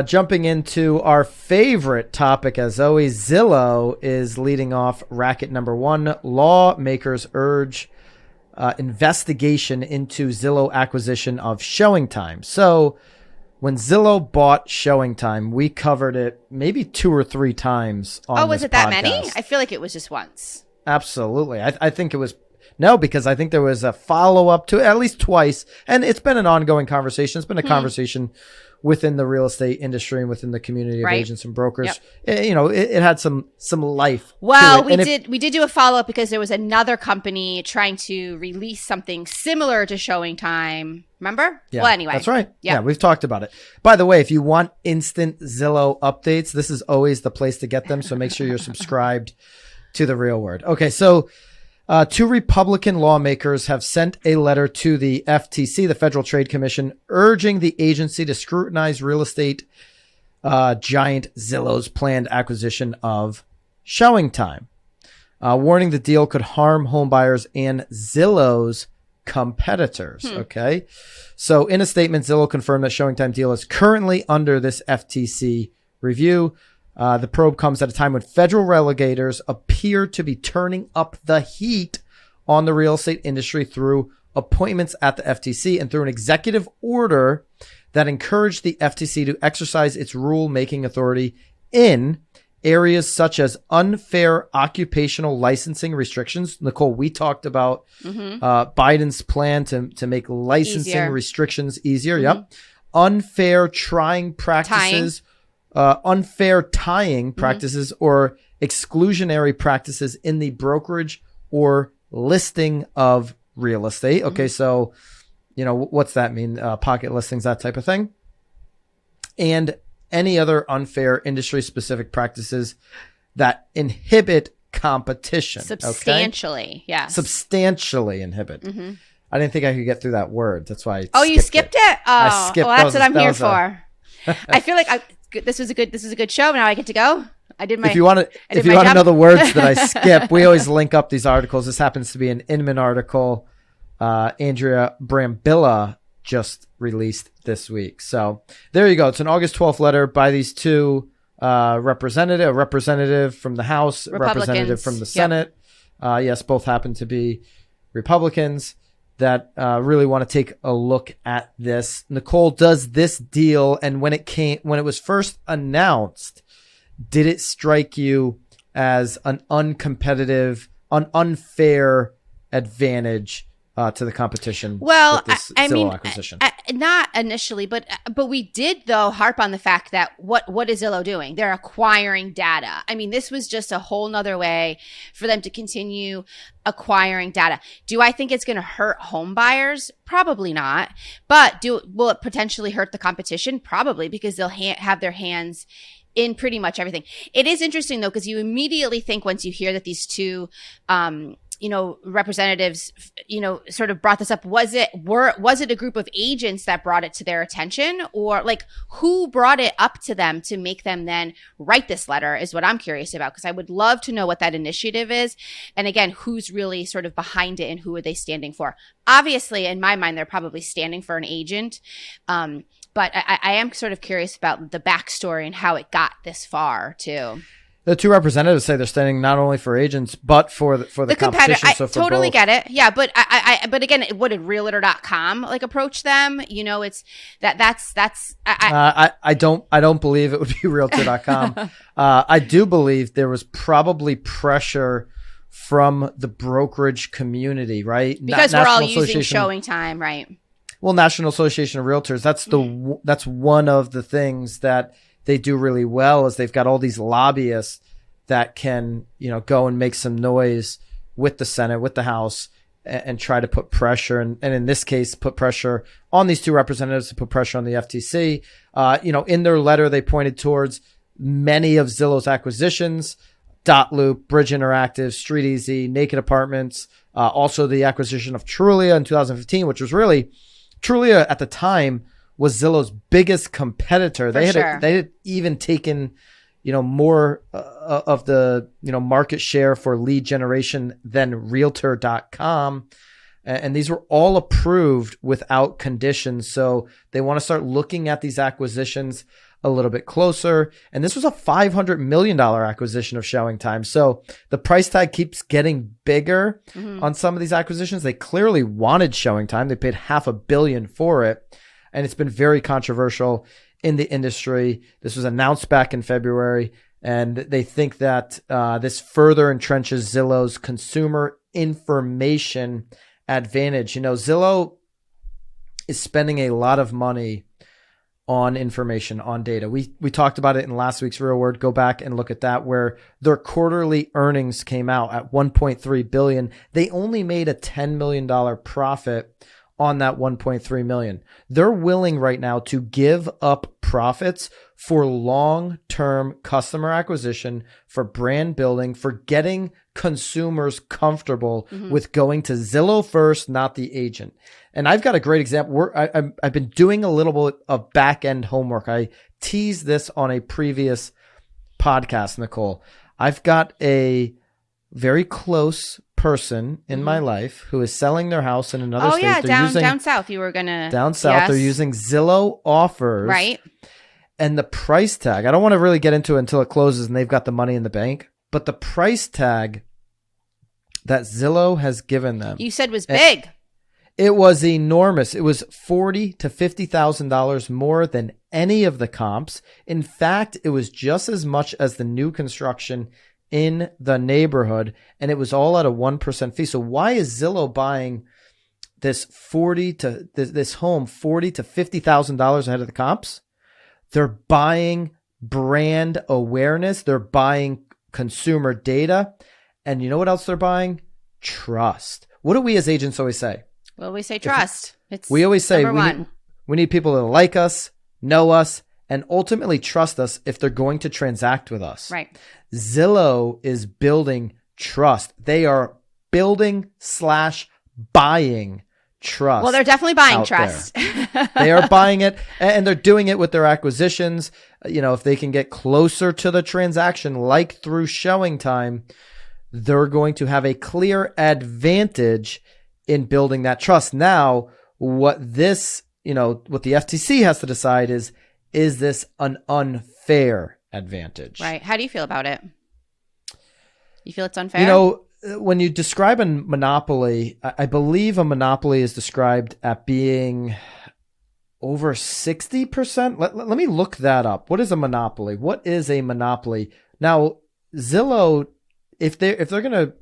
Jumping into our favorite topic, as always, Zillow is leading off racket number one. Lawmakers urge investigation into Zillow acquisition of ShowingTime. So when Zillow bought ShowingTime, we covered it maybe 2 or 3 times on Oh, was this it that podcast. many? I feel like it was just once. Absolutely. I think it was. No, because I think there was a follow-up to it at least twice. And it's been an ongoing conversation. It's been a conversation within the real estate industry and within the community of agents and brokers. Yep. It had some life. Well, to it. we did do a follow-up because there was another company trying to release something similar to ShowingTime. Remember? Yeah, well, anyway. that's right. Yep. Yeah, we've talked about it. By the way, if you want instant Zillow updates, this is always the place to get them. So make sure you're subscribed to The Real Word. Okay, so 2 Republican lawmakers have sent a letter to the FTC, the Federal Trade Commission, urging the agency to scrutinize real estate giant Zillow's planned acquisition of ShowingTime, warning the deal could harm homebuyers and Zillow's competitors. Okay, so in a statement, Zillow confirmed that ShowingTime deal is currently under this FTC review. The probe comes at a time when federal regulators appear to be turning up the heat on the real estate industry through appointments at the FTC and through an executive order that encouraged the FTC to exercise its rule-making authority in areas such as unfair occupational licensing restrictions. Nicole, we talked about Biden's plan to make licensing restrictions easier. Yep. Unfair trying practices. Unfair tying practices or exclusionary practices in the brokerage or listing of real estate. Okay, so, what's that mean? Pocket listings, that type of thing. And any other unfair industry-specific practices that inhibit competition. Substantially, yeah. Substantially inhibit. I didn't think I could get through that word. That's why you skipped it? I skipped. Well, that's what I'm here for. I feel like this was a good show. Now I get to go. I did my. If you want to know the words that I skip, we always link up these articles. This happens to be an Inman article. Andrea Brambilla just released this week. So there you go. It's an August 12th letter by these 2 a representative from the House, a representative from the Senate. Yes, both happen to be Republicans that really want to take a look at this. Nicole, does this deal, and when it was first announced, did it strike you as an uncompetitive, an unfair advantage to the competition? Well, with this Zillow acquisition? Not initially, but we did though harp on the fact that what is Zillow doing? They're acquiring data. I mean, this was just a whole nother way for them to continue acquiring data. Do I think it's going to hurt home buyers? Probably not. But will it potentially hurt the competition? Probably, because they'll have their hands in pretty much everything. It is interesting though, because you immediately think once you hear that these 2 representatives, sort of brought this up. Was it a group of agents that brought it to their attention, or like who brought it up to them to make them then write this letter is what I'm curious about, because I would love to know what that initiative is. And again, who's really sort of behind it and who are they standing for? Obviously, in my mind, they're probably standing for an agent. But I am sort of curious about the backstory and how it got this far too. The 2 representatives say they're standing not only for agents, but for the competition. I totally get it. Yeah. But but again, what did Realtor.com approach them? It's I don't believe it would be Realtor.com. I do believe there was probably pressure from the brokerage community, right? Because we're all using ShowingTime, right? Well, National Association of Realtors, that's one of the things that they do really well, is they've got all these lobbyists that can, go and make some noise with the Senate, with the House, and try to put pressure, and in this case, put pressure on these 2 representatives to put pressure on the FTC. In their letter, they pointed towards many of Zillow's acquisitions: Dotloop, Bridge Interactive, StreetEasy, Naked Apartments, also the acquisition of Trulia in 2015, which was really, Trulia at the time was Zillow's biggest competitor. They had even taken, more of the, market share for lead generation than Realtor.com. And these were all approved without conditions. So they want to start looking at these acquisitions. a little bit closer. And this was a $500 million acquisition of ShowingTime. So the price tag keeps getting bigger on some of these acquisitions. They clearly wanted ShowingTime. They paid $500 million for it. And it's been very controversial in the industry. This was announced back in February. And they think that this further entrenches Zillow's consumer information advantage. You know, Zillow is spending a lot of money on information, on data. We talked about it in last week's Real Word. Go back and look at that, where their quarterly earnings came out at $1.3 billion. They only made a $10 million profit on that $1.3 million. They're willing right now to give up profits for long-term customer acquisition, for brand building, for getting consumers comfortable with going to Zillow first, not the agent. And I've got a great example. I've been doing a little bit of back-end homework. I teased this on a previous podcast, Nicole. I've got a very close person in my life who is selling their house in another state. Yeah, down south. You were gonna down south. Yes. They're using Zillow offers, right? And the price tag. I don't want to really get into it until it closes and they've got the money in the bank. But the price tag that Zillow has given them, you said was big. It was enormous. It was $40,000 to $50,000 more than any of the comps. In fact, it was just as much as the new construction in the neighborhood, and it was all at a 1% fee. So why is Zillow buying this this home $40,000 to $50,000 ahead of the comps? They're buying brand awareness. They're buying consumer data. And you know what else they're buying? Trust. What do we as agents always say? Well, we say trust. We always say we need people to like us, know us, and ultimately trust us if they're going to transact with us. Right. Zillow is building trust. They are building / buying trust. Well, they're definitely buying trust. They are buying it, and they're doing it with their acquisitions. You know, if they can get closer to the transaction, like through ShowingTime, they're going to have a clear advantage in building that trust. Now, what the FTC has to decide is this an unfair advantage? Right. How do you feel about it? You feel it's unfair? You know, when you describe a monopoly, I believe a monopoly is described at being over 60%. Let me look that up. What is a monopoly? What is a monopoly? Now, Zillow, if they're going to,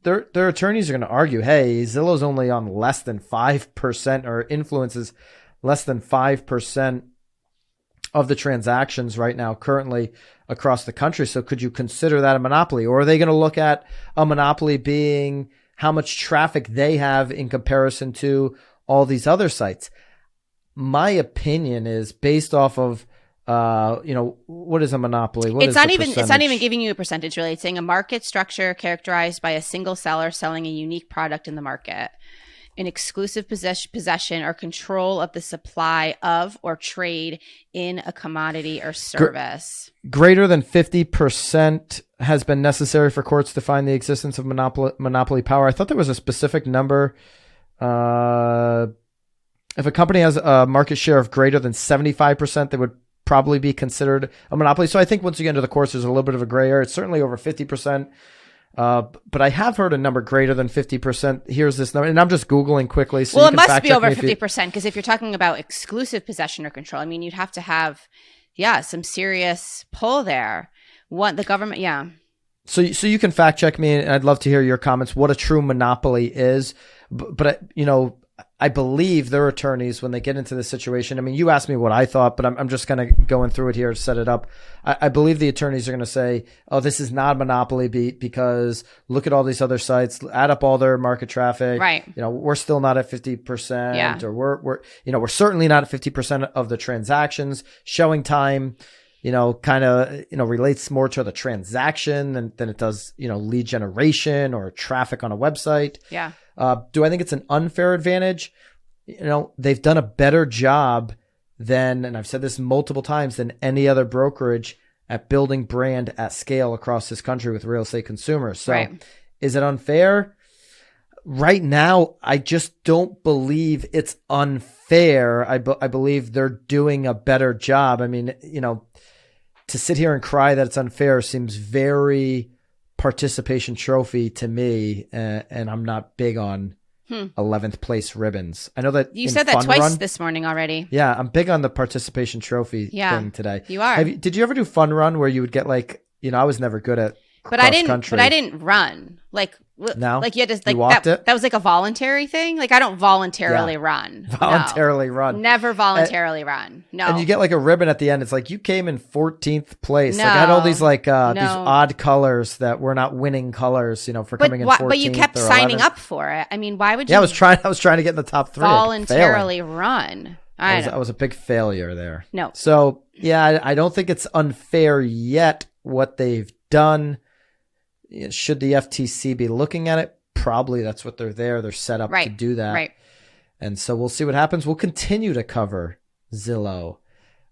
their attorneys are going to argue, hey, Zillow's only on less than 5% or influences less than 5% of the transactions right now currently across the country. So could you consider that a monopoly? Or are they going to look at a monopoly being how much traffic they have in comparison to all these other sites? My opinion is based off of what is a monopoly? It's not even giving you a percentage, really. It's saying a market structure characterized by a single seller selling a unique product in the market, an exclusive possession or control of the supply of or trade in a commodity or service. Greater than 50% has been necessary for courts to find the existence of monopoly power. I thought there was a specific number. If a company has a market share of greater than 75%, they would probably be considered a monopoly. So I think once you get into the courts, there's a little bit of a gray area. It's certainly over 50%. But I have heard a number greater than 50%. Here's this number, and I'm just Googling quickly. So well, it must be over 50%, because if you're talking about exclusive possession or control, I mean, you'd have to have, some serious pull there. What the government, So you can fact check me, and I'd love to hear your comments. What a true monopoly is, but I believe their attorneys, when they get into this situation, I mean, you asked me what I thought, but I'm just kind of going through it here to set it up. I believe the attorneys are going to say, oh, this is not a monopoly because look at all these other sites, add up all their market traffic. Right. We're still not at 50%, or we're certainly not at 50% of the transactions. ShowingTime, relates more to the transaction than it does, lead generation or traffic on a website. Yeah. Do I think it's an unfair advantage? They've done a better job than, and I've said this multiple times, than any other brokerage at building brand at scale across this country with real estate consumers. So Is it unfair? right now, I just don't believe it's unfair. I believe they're doing a better job. I mean, to sit here and cry that it's unfair seems very participation trophy to me, and I'm not big on 11th place ribbons. I know that you said that twice this morning already. Yeah, I'm big on the participation trophy thing today. You are. Did you ever do Fun Run where you would get like, I was never good at country. But I didn't run. No, like you had to you walked that was like a voluntary thing. Like I don't voluntarily run. Run. Never voluntarily run. No. And you get like a ribbon at the end. It's like you came in 14th place. No. Like I had all these these odd colors that were not winning colors, for coming in 14th. But you kept signing up for it. I mean, why would you? Yeah, I was trying to get in the top 3. Voluntarily run. I was a big failure there. No. So yeah, I don't think it's unfair yet what they've done. Should the FTC be looking at it? Probably. That's what they're there. They're set up to do that. Right. And so we'll see what happens. We'll continue to cover Zillow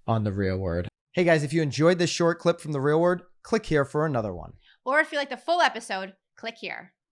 on The Real Word. Hey guys, if you enjoyed this short clip from The Real Word, click here for another one. Or if you like the full episode, click here.